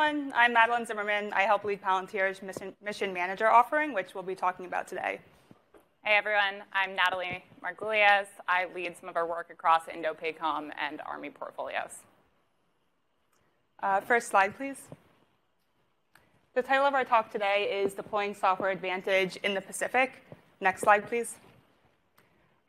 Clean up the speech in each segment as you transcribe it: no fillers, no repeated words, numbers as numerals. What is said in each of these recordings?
everyone. I'm Madeline Zimmerman. I help lead Palantir's Mission Manager offering, which we'll be talking about today. Hey, everyone. I'm Natalie Margulies. I lead some of our work across Indo-Pacific and Army portfolios. First slide, please. The title of our talk today is Deploying Software Advantage in the Pacific. Next slide, please.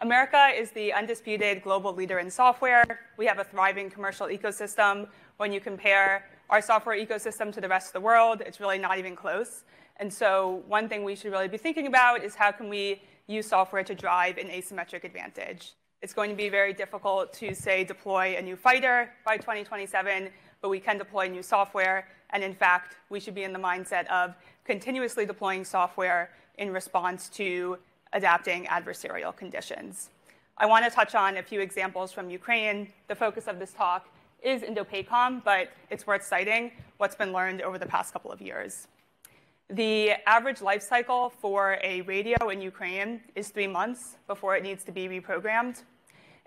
America is the undisputed global leader in software. We have a thriving commercial ecosystem. When you compare our software ecosystem to the rest of the world, it's really not even close. And so one thing we should really be thinking about is how can we use software to drive an asymmetric advantage. It's going to be very difficult to, say, deploy a new fighter by 2027, but we can deploy new software. And in fact, we should be in the mindset of continuously deploying software in response to adapting adversarial conditions. I want to touch on a few examples from Ukraine. The focus of this talk is Indo-Pacific, but it's worth citing what's been learned over the past couple of years. The average life cycle for a radio in Ukraine is 3 months before it needs to be reprogrammed.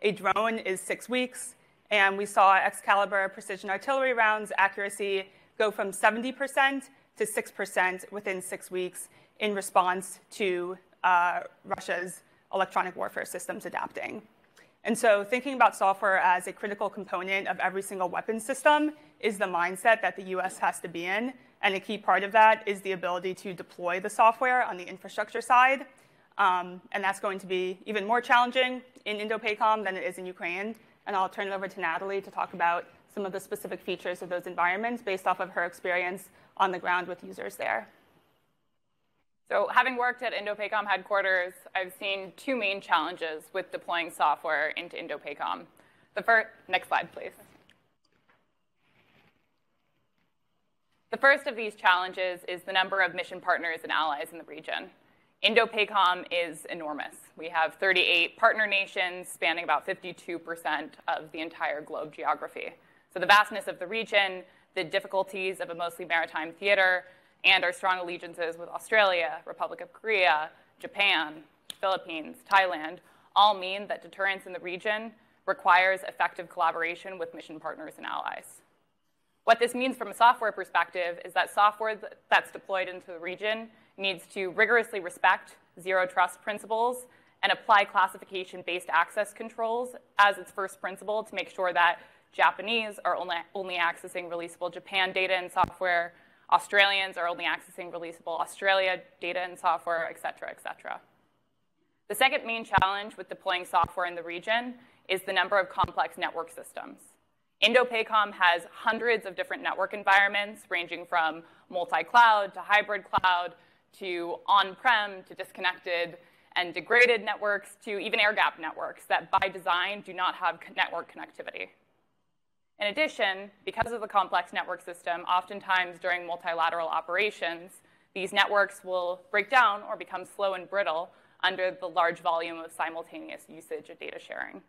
A drone is 6 weeks, and we saw Excalibur precision artillery rounds accuracy go from 70% to 6% within 6 weeks in response to Russia's electronic warfare systems adapting. And so thinking about software as a critical component of every single weapon system is the mindset that the US has to be in. And a key part of that is the ability to deploy the software on the infrastructure side. And that's going to be even more challenging in Indo-Pacific than it is in Ukraine. And I'll turn it over to Natalie to talk about some of the specific features of those environments based off of her experience on the ground with users there. So having worked at Indo-Pacific headquarters, I've seen 2 main challenges with deploying software into Indo-Pacific. Next slide, please. The first of these challenges is the number of mission partners and allies in the region. Indo-Pacific is enormous. We have 38 partner nations spanning about 52% of the entire globe geography. So the vastness of the region, the difficulties of a mostly maritime theater, and our strong allegiances with Australia, Republic of Korea, Japan, Philippines, Thailand, all mean that deterrence in the region requires effective collaboration with mission partners and allies. What this means from a software perspective is that software that's deployed into the region needs to rigorously respect zero trust principles and apply classification-based access controls as its first principle to make sure that Japanese are only accessing releasable Japan data and software, Australians are only accessing releasable Australia data and software, et cetera, et cetera. The second main challenge with deploying software in the region is the number of complex network systems. Indo-Pacific has hundreds of different network environments, ranging from multi-cloud to hybrid cloud to on-prem to disconnected and degraded networks to even air-gapped networks that by design do not have network connectivity. In addition, because of the complex network system, oftentimes during multilateral operations, these networks will break down or become slow and brittle under the large volume of simultaneous usage of data sharing.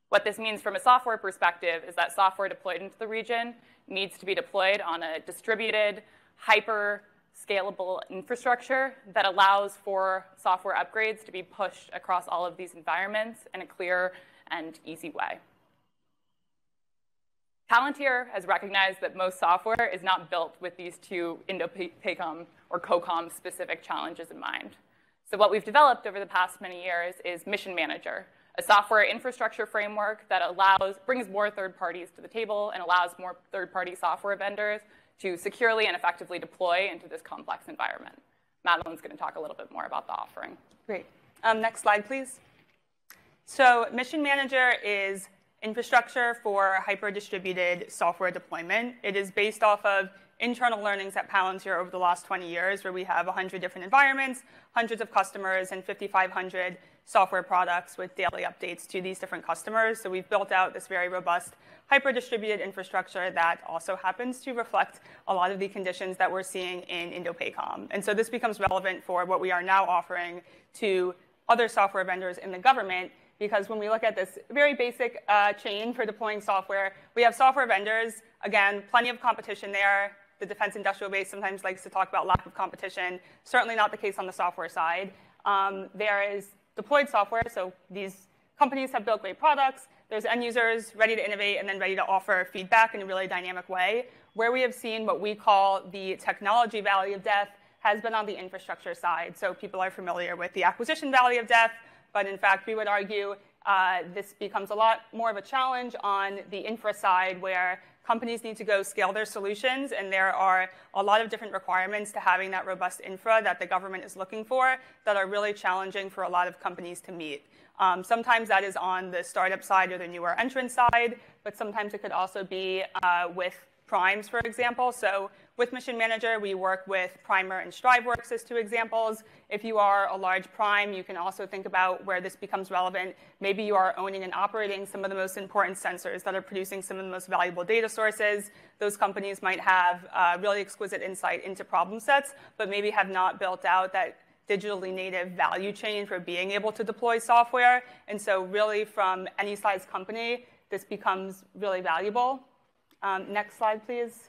What this means from a software perspective is that software deployed into the region needs to be deployed on a distributed, hyper-scalable infrastructure that allows for software upgrades to be pushed across all of these environments in a clear and easy way. Palantir has recognized that most software is not built with these 2 Indo-Pacific or COCOM specific challenges in mind. So what we've developed over the past many years is Mission Manager, a software infrastructure framework that brings more third parties to the table and allows more third-party software vendors to securely and effectively deploy into this complex environment. Madeline's going to talk a little bit more about the offering. Great. Next slide, please. So Mission Manager is infrastructure for hyper-distributed software deployment. It is based off of internal learnings at Palantir over the last 20 years, where we have 100 different environments, hundreds of customers, and 5,500 software products with daily updates to these different customers. So we've built out this very robust hyper-distributed infrastructure that also happens to reflect a lot of the conditions that we're seeing in Indo-Pacific. And so this becomes relevant for what we are now offering to other software vendors in the government, because when we look at this very basic chain for deploying software, we have software vendors, again, plenty of competition there. The defense industrial base sometimes likes to talk about lack of competition. Certainly not the case on the software side. There is deployed software, so these companies have built great products. There's end users ready to innovate and then ready to offer feedback in a really dynamic way. Where we have seen what we call the technology valley of death has been on the infrastructure side. So people are familiar with the acquisition valley of death, but in fact, we would argue this becomes a lot more of a challenge on the infra side, where companies need to go scale their solutions, and there are a lot of different requirements to having that robust infra that the government is looking for that are really challenging for a lot of companies to meet. Sometimes that is on the startup side or the newer entrant side, but sometimes it could also be with primes, for example. So with Mission Manager, we work with Primer and StriveWorks as two examples. If you are a large prime, you can also think about where this becomes relevant. Maybe you are owning and operating some of the most important sensors that are producing some of the most valuable data sources. Those companies might have really exquisite insight into problem sets, but maybe have not built out that digitally native value chain for being able to deploy software. And so really from any size company, this becomes really valuable. Next slide, please.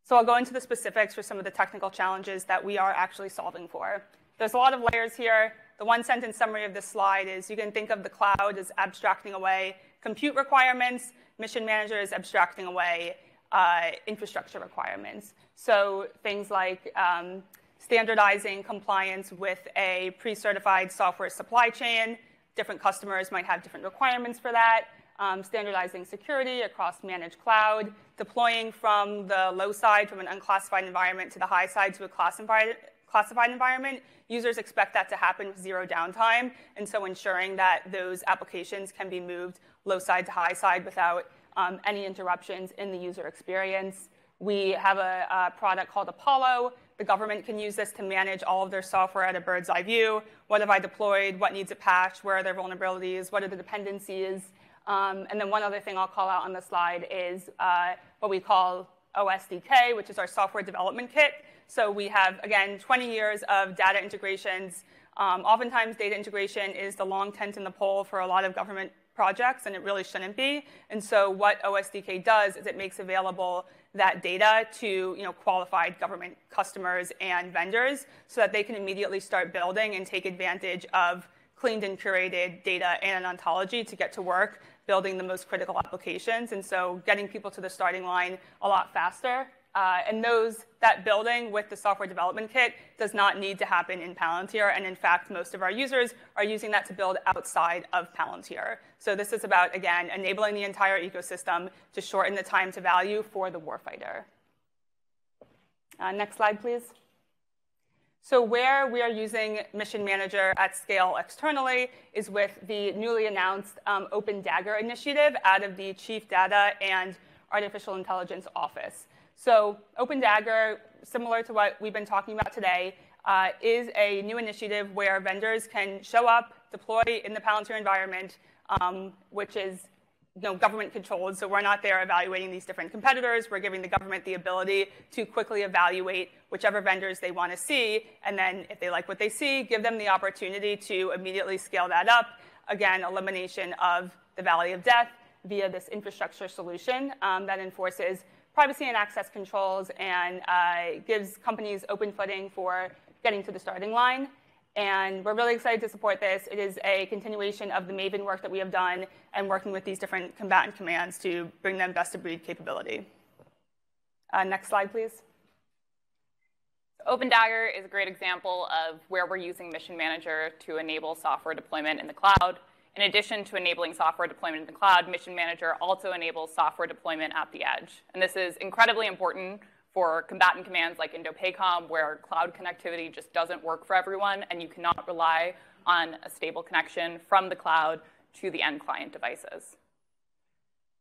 So I'll go into the specifics for some of the technical challenges that we are actually solving for. There's a lot of layers here. The one-sentence summary of this slide is you can think of the cloud as abstracting away compute requirements. Mission Manager is abstracting away infrastructure requirements. So things like standardizing compliance with a pre-certified software supply chain. Different customers might have different requirements for that. Standardizing security across managed cloud, deploying from the low side, from an unclassified environment, to the high side to a classified environment. Users expect that to happen with zero downtime, and so ensuring that those applications can be moved low side to high side without any interruptions in the user experience. We have a product called Apollo. The government can use this to manage all of their software at a bird's eye view. What have I deployed? What needs a patch? Where are their vulnerabilities? What are the dependencies? And then one other thing I'll call out on the slide is what we call OSDK, which is our software development kit. So we have, again, 20 years of data integrations. Oftentimes, data integration is the long tent in the pole for a lot of government projects, and it really shouldn't be. And so what OSDK does is it makes available that data to qualified government customers and vendors so that they can immediately start building and take advantage of cleaned and curated data and an ontology to get to work building the most critical applications, and so getting people to the starting line a lot faster. And that building with the software development kit does not need to happen in Palantir, and in fact, most of our users are using that to build outside of Palantir. So this is about, again, enabling the entire ecosystem to shorten the time to value for the warfighter. Next slide, please. So where we are using Mission Manager at scale externally is with the newly announced Open Dagger initiative out of the Chief Data and Artificial Intelligence Office. So Open Dagger, similar to what we've been talking about today, is a new initiative where vendors can show up, deploy in the Palantir environment, which is government controlled, so we're not there evaluating these different competitors. We're giving the government the ability to quickly evaluate whichever vendors they want to see, and then if they like what they see, give them the opportunity to immediately scale that up. Again, elimination of the valley of death via this infrastructure solution that enforces privacy and access controls and gives companies open footing for getting to the starting line. And we're really excited to support this. It is a continuation of the Maven work that we have done and working with these different combatant commands to bring them best-of-breed capability. Next slide, please. Open Dagger is a great example of where we're using Mission Manager to enable software deployment in the cloud. In addition to enabling software deployment in the cloud, Mission Manager also enables software deployment at the edge. And this is incredibly important for combatant commands like Indo-Pacific, where cloud connectivity just doesn't work for everyone, and you cannot rely on a stable connection from the cloud to the end client devices.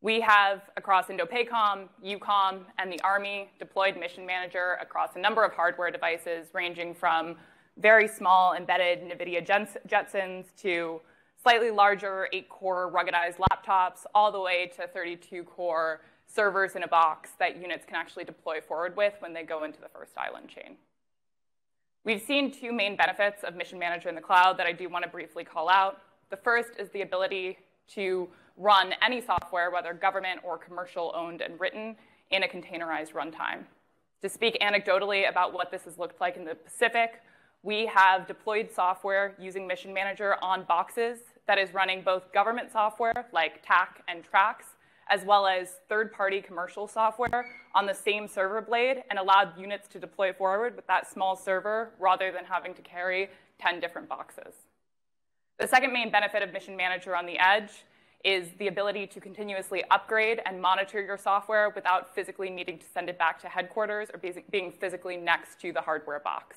We have, across Indo-Pacific, EUCOM, and the Army, deployed Mission Manager across a number of hardware devices, ranging from very small embedded NVIDIA Jetsons to slightly larger 8-core ruggedized laptops, all the way to 32-core servers in a box that units can actually deploy forward with when they go into the first island chain. We've seen two main benefits of Mission Manager in the cloud that I do want to briefly call out. The first is the ability to run any software, whether government or commercial owned and written, in a containerized runtime. To speak anecdotally about what this has looked like in the Pacific, we have deployed software using Mission Manager on boxes that is running both government software like TAC and TRACS, as well as third-party commercial software on the same server blade, and allowed units to deploy forward with that small server rather than having to carry 10 different boxes. The second main benefit of Mission Manager on the edge is the ability to continuously upgrade and monitor your software without physically needing to send it back to headquarters or being physically next to the hardware box.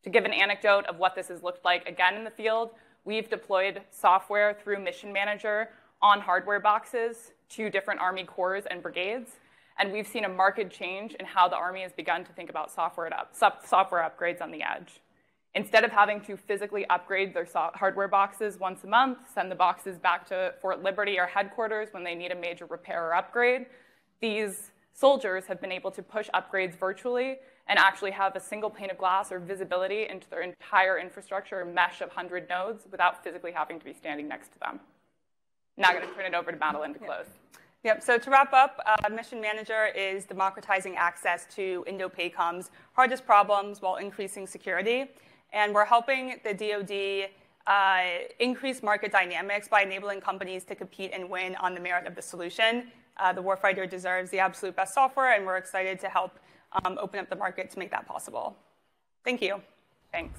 To give an anecdote of what this has looked like again in the field, we've deployed software through Mission Manager on hardware boxes to different Army corps and brigades, and we've seen a marked change in how the Army has begun to think about software upgrades on the edge. Instead of having to physically upgrade their hardware boxes once a month, send the boxes back to Fort Liberty or headquarters when they need a major repair or upgrade, these soldiers have been able to push upgrades virtually and actually have a single pane of glass or visibility into their entire infrastructure, a mesh of 100 nodes, without physically having to be standing next to them. Now I'm going to turn it over to Madeline to close. Yep, so to wrap up, Mission Manager is democratizing access to Indo-Pacom's hardest problems while increasing security. And we're helping the DoD increase market dynamics by enabling companies to compete and win on the merit of the solution. The warfighter deserves the absolute best software, and we're excited to help open up the market to make that possible. Thank you. Thanks.